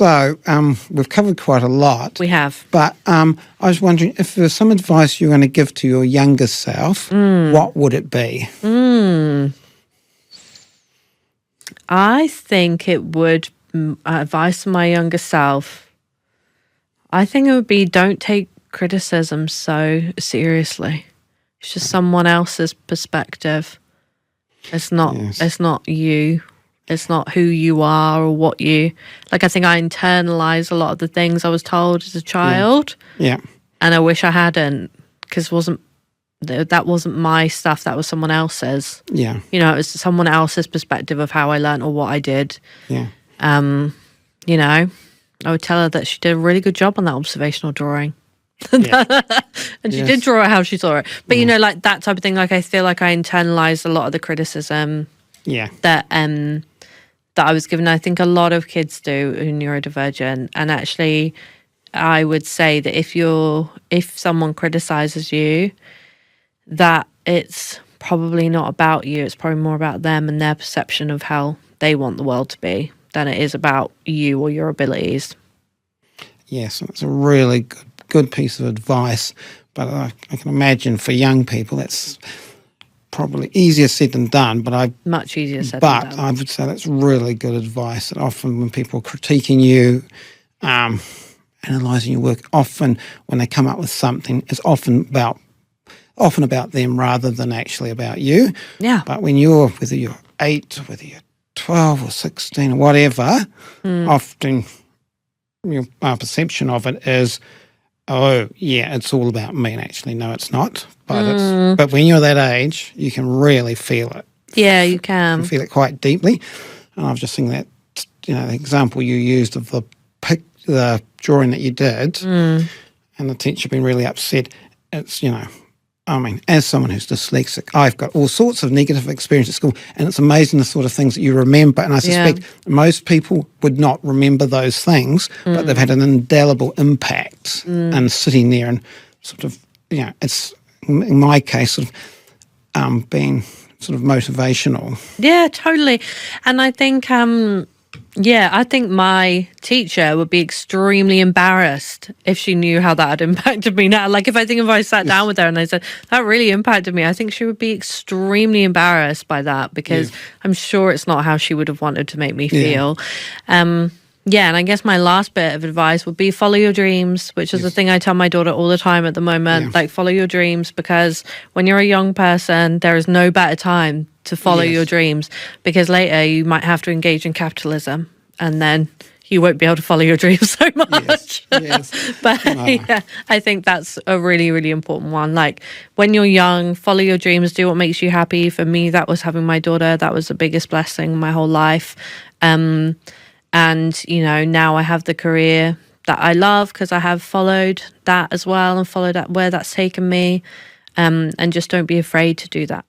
So we've covered quite a lot. We have. But I was wondering if there was some advice you're going to give to your younger self, what would it be? I think it would, advice to my younger self, I think it would be don't take criticism so seriously. It's just someone else's perspective. It's not you. It's not who you are or what you... Like, I think I internalised a lot of the things I was told as a child. Yeah. And I wish I hadn't, because that wasn't my stuff. That was someone else's. Yeah. You know, it was someone else's perspective of how I learned or what I did. Yeah. You know, I would tell her that she did a really good job on that observational drawing. Yeah. And she did draw it how she saw it. But, you know, like that type of thing, like I feel like I internalised a lot of the criticism that I was given. I think a lot of kids do who are neurodivergent. And actually, I would say that if someone criticises you, that it's probably not about you. It's probably more about them and their perception of how they want the world to be than it is about you or your abilities. Yes, that's a really good piece of advice. But I can imagine for young people that's probably easier said than done. Much easier said than done. But I would say that's really good advice. That often when people are critiquing you, analysing your work, often when they come up with something, it's often about them rather than actually about you. Yeah. But whether you're 8, whether you're 12 or 16 or whatever, often your perception of it is, oh, yeah, it's all about me. And actually, no, it's not. But when you're that age, you can really feel it. Yeah, you can. You can feel it quite deeply. And I've just seen that, the example you used of the drawing that you did, and the teacher being really upset. It's, as someone who's dyslexic, I've got all sorts of negative experience at school, and it's amazing the sort of things that you remember. And I suspect most people would not remember those things, but they've had an indelible impact and sitting there and sort of, it's, in my case, sort of being sort of motivational. Yeah, totally. And I think... I think my teacher would be extremely embarrassed if she knew how that had impacted me now. Like, if I sat down with her and I said, that really impacted me, I think she would be extremely embarrassed by that, because I'm sure it's not how she would have wanted to make me feel. And I guess my last bit of advice would be follow your dreams, which is the thing I tell my daughter all the time at the moment. Like, follow your dreams, because when you're a young person, there is no better time to follow your dreams, because later you might have to engage in capitalism and then you won't be able to follow your dreams so much. But I think that's a really, really important one. Like, when you're young, follow your dreams, do what makes you happy. For me, that was having my daughter. That was the biggest blessing my whole life. And, now I have the career that I love because I have followed that as well and followed that where that's taken me. And just don't be afraid to do that.